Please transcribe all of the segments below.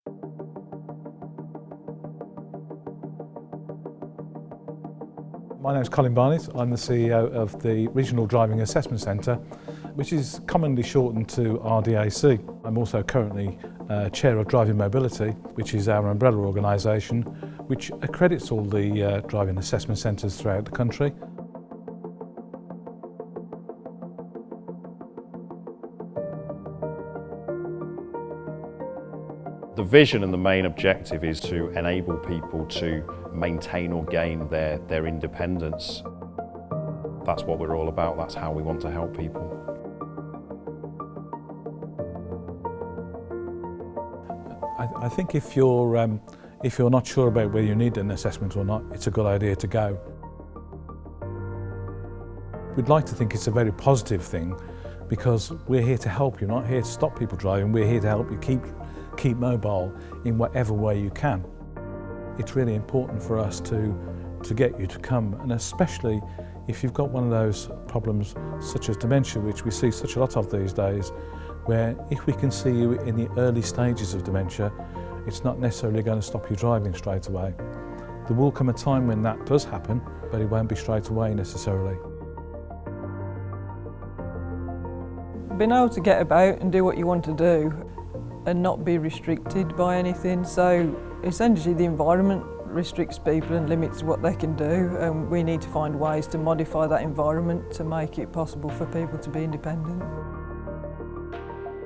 My name is Colin Barnett. I'm the CEO of the Regional Driving Assessment Centre, which is commonly shortened to RDAC. I'm also currently Chair of Driving Mobility, which is our umbrella organisation, which accredits all the driving assessment centres throughout the country. The vision and the main objective is to enable people to maintain or gain their independence. That's what we're all about, that's how we want to help people. I think if you're not sure about whether you need an assessment or not, it's a good idea to go. We'd like to think it's a very positive thing because we're here to help you, not here to stop people driving, we're here to help you keep mobile in whatever way you can. It's really important for us to get you to come, and especially if you've got one of those problems such as dementia, which we see such a lot of these days, where if we can see you in the early stages of dementia, it's not necessarily going to stop you driving straight away. There will come a time when that does happen, but it won't be straight away necessarily. Being able to get about and do what you want to do and not be restricted by anything. So essentially the environment restricts people and limits what they can do, and we need to find ways to modify that environment to make it possible for people to be independent.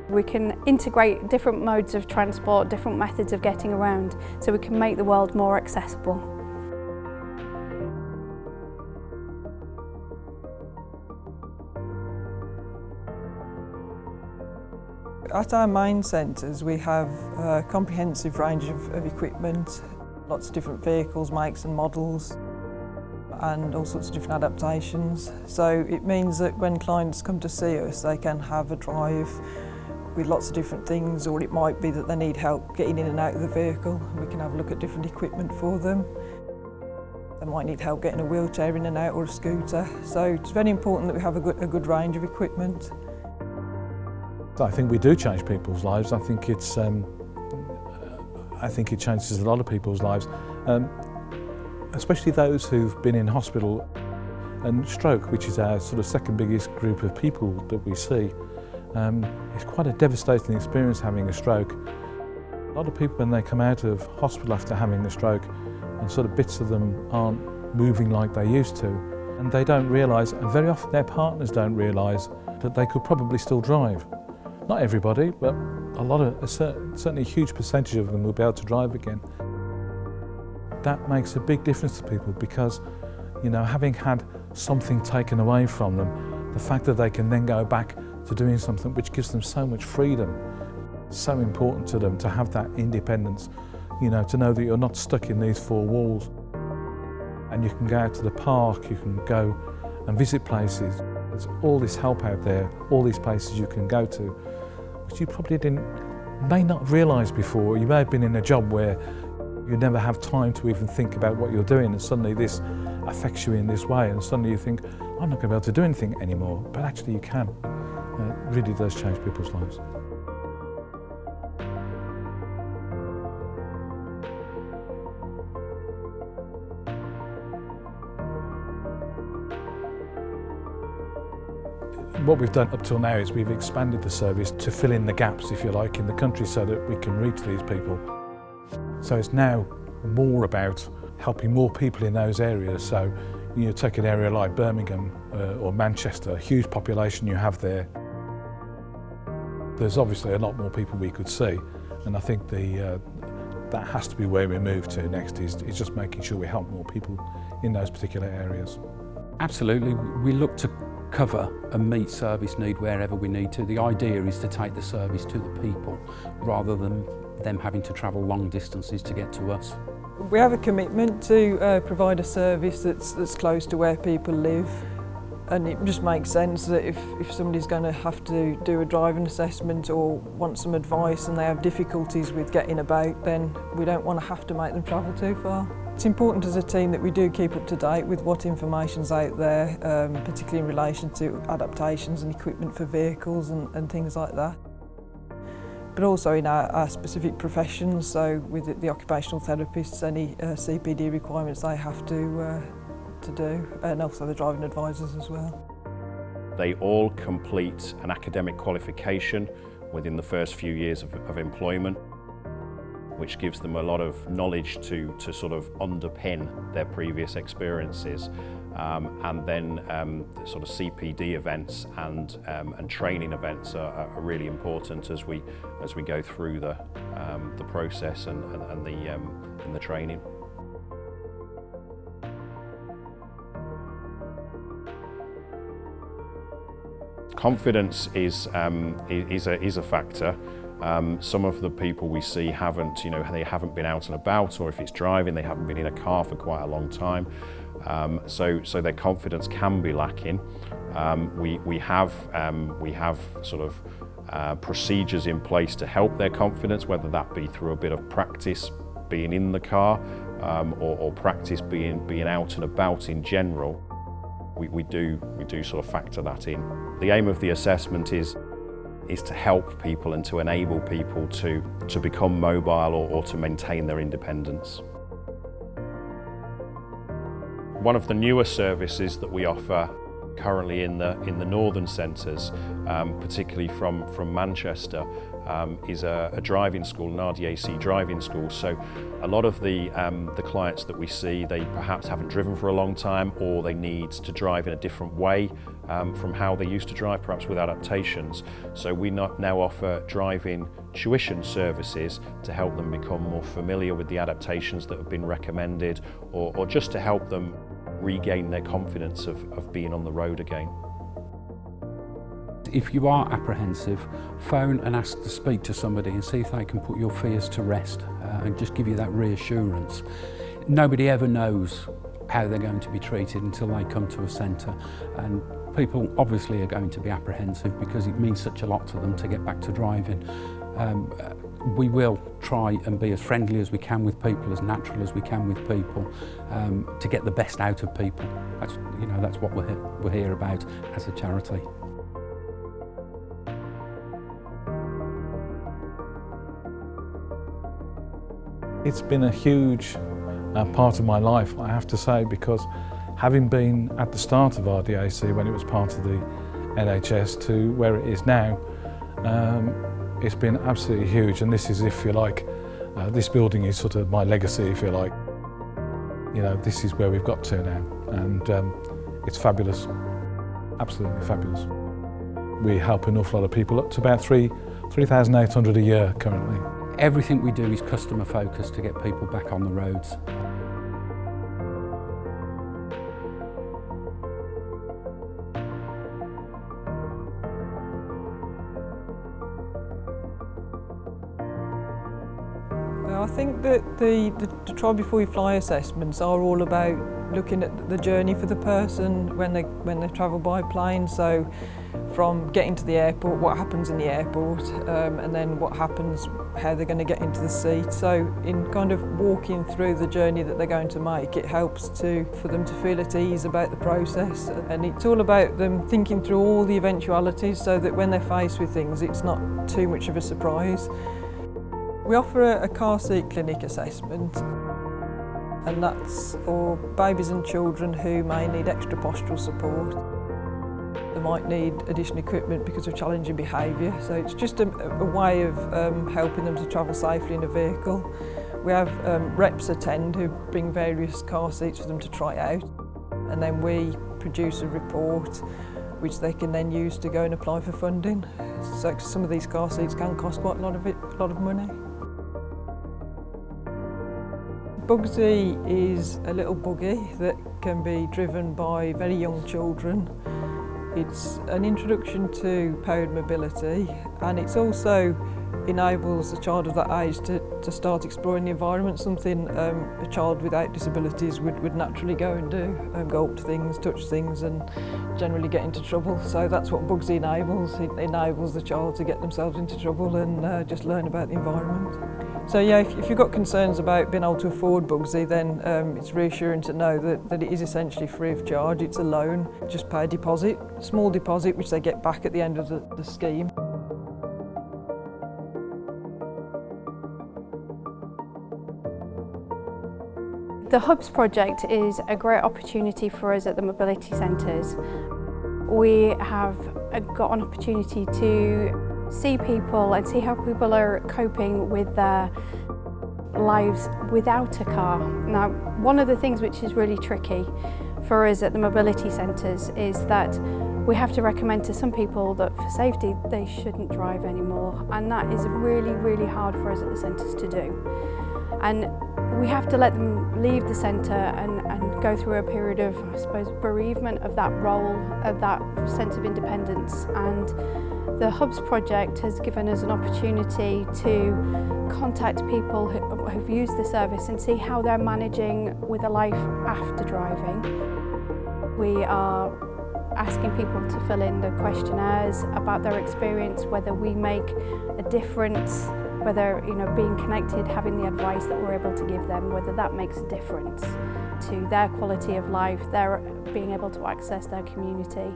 We can integrate different modes of transport, different methods of getting around, so we can make the world more accessible. At our main centres we have a comprehensive range of equipment, lots of different vehicles, makes and models, and all sorts of different adaptations. So it means that when clients come to see us, they can have a drive with lots of different things, or it might be that they need help getting in and out of the vehicle. We can have a look at different equipment for them. They might need help getting a wheelchair in and out, or a scooter. So it's very important that we have a good range of equipment. I think we do change people's lives. I think it changes a lot of people's lives, especially those who've been in hospital. And stroke, which is our sort of second biggest group of people that we see, it's quite a devastating experience having a stroke. A lot of people, when they come out of hospital after having a stroke, and sort of bits of them aren't moving like they used to, and they don't realise, and very often their partners don't realise, that they could probably still drive. Not everybody, but certainly a huge percentage of them will be able to drive again. That makes a big difference to people because, you know, having had something taken away from them, the fact that they can then go back to doing something which gives them so much freedom, it's so important to them to have that independence, you know, to know that you're not stuck in these four walls. And you can go out to the park, you can go and visit places. There's all this help out there, all these places you can go to, which you probably may not have realised before. You may have been in a job where you never have time to even think about what you're doing, and suddenly this affects you in this way, and suddenly you think, I'm not going to be able to do anything anymore. But actually you can. It really does change people's lives. What we've done up till now is we've expanded the service to fill in the gaps, if you like, in the country so that we can reach these people. So it's now more about helping more people in those areas. So you take an area like Birmingham or Manchester, a huge population you have there. There's obviously a lot more people we could see, and I think that has to be where we move to next, is just making sure we help more people in those particular areas. Absolutely, we look to cover and meet service need wherever we need to. The idea is to take the service to the people rather than them having to travel long distances to get to us. We have a commitment to provide a service that's close to where people live, and it just makes sense that if somebody's going to have to do a driving assessment or want some advice and they have difficulties with getting about, then we don't want to have to make them travel too far. It's important as a team that we do keep up to date with what information's out there, particularly in relation to adaptations and equipment for vehicles and things like that. but also in our specific professions, so with the occupational therapists, any CPD requirements they have to do, and also the driving advisors as well. They all complete an academic qualification within the first few years of employment, which gives them a lot of knowledge to sort of underpin their previous experiences. And then sort of CPD events and training events are really important as we go through the process and the training. Confidence is a factor. Some of the people we see haven't been out and about, or if it's driving, they haven't been in a car for quite a long time. So their confidence can be lacking. We have sort of procedures in place to help their confidence, whether that be through a bit of practice being in the car or practice being out and about in general. We do sort of factor that in. The aim of the assessment is to help people and to enable people to become mobile or to maintain their independence. One of the newer services that we offer currently in the northern centres, particularly from Manchester, is a driving school, an RDAC driving school. So a lot of the clients that we see, they perhaps haven't driven for a long time, or they need to drive in a different way from how they used to drive, perhaps with adaptations. So we now offer driving tuition services to help them become more familiar with the adaptations that have been recommended, or just to help them regain their confidence of being on the road again. If you are apprehensive, phone and ask to speak to somebody and see if they can put your fears to rest and just give you that reassurance. Nobody ever knows how they're going to be treated until they come to a centre, and people obviously are going to be apprehensive because it means such a lot to them to get back to driving. We will try and be as friendly as we can with people, as natural as we can with people, to get the best out of people. That's what we're here about as a charity. It's been a huge part of my life, I have to say, because having been at the start of RDAC when it was part of the NHS to where it is now, it's been absolutely huge, and this is, if you like, this building is sort of my legacy, if you like. This is where we've got to now, and it's fabulous, absolutely fabulous. We help an awful lot of people, up to about 3,800 a year currently. Everything we do is customer focused to get people back on the roads. I think that the Try Before You Fly assessments are all about looking at the journey for the person when they travel by plane. So from getting to the airport, what happens in the airport, and then what happens, how they're going to get into the seat. So in kind of walking through the journey that they're going to make, it helps for them to feel at ease about the process. And it's all about them thinking through all the eventualities so that when they're faced with things, it's not too much of a surprise. We offer a car seat clinic assessment, and that's for babies and children who may need extra postural support. They might need additional equipment because of challenging behaviour, so it's just a way of helping them to travel safely in a vehicle. We have reps attend who bring various car seats for them to try out, and then we produce a report which they can then use to go and apply for funding. So some of these car seats can cost quite a lot of money. Bugsy is a little buggy that can be driven by very young children. It's an introduction to powered mobility, and it's also enables a child of that age to start exploring the environment, something a child without disabilities would naturally go and do, go up to things, touch things and generally get into trouble. So that's what Bugsy enables. It enables the child to get themselves into trouble and just learn about the environment. So yeah, if you've got concerns about being able to afford Bugsy, then it's reassuring to know that it is essentially free of charge. It's a loan, just pay a deposit, small deposit which they get back at the end of the scheme. The Hubs project is a great opportunity for us at the mobility centres. We have got an opportunity to see people and see how people are coping with their lives without a car. Now, one of the things which is really tricky for us at the mobility centres is that we have to recommend to some people that for safety they shouldn't drive anymore, and that is really, really hard for us at the centres to do. And we have to let them leave the centre and go through a period of, I suppose, bereavement of that role, of that sense of independence. And the Hubs project has given us an opportunity to contact people who've used the service and see how they're managing with a life after driving. We are asking people to fill in the questionnaires about their experience, whether we make a difference, whether being connected, having the advice that we're able to give them, whether that makes a difference to their quality of life, their being able to access their community.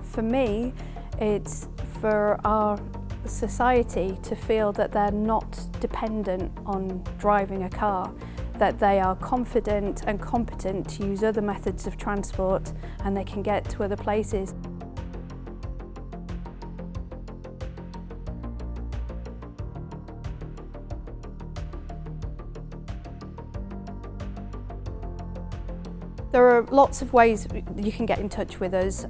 For me, it's for our society to feel that they're not dependent on driving a car, that they are confident and competent to use other methods of transport and they can get to other places. There are lots of ways you can get in touch with us.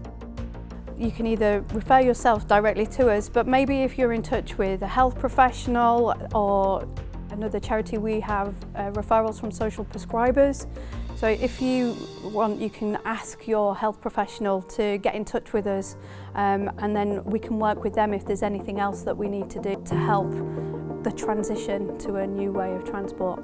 You can either refer yourself directly to us, but maybe if you're in touch with a health professional or another charity, we have referrals from social prescribers. So if you want, you can ask your health professional to get in touch with us, and then we can work with them if there's anything else that we need to do to help the transition to a new way of transport.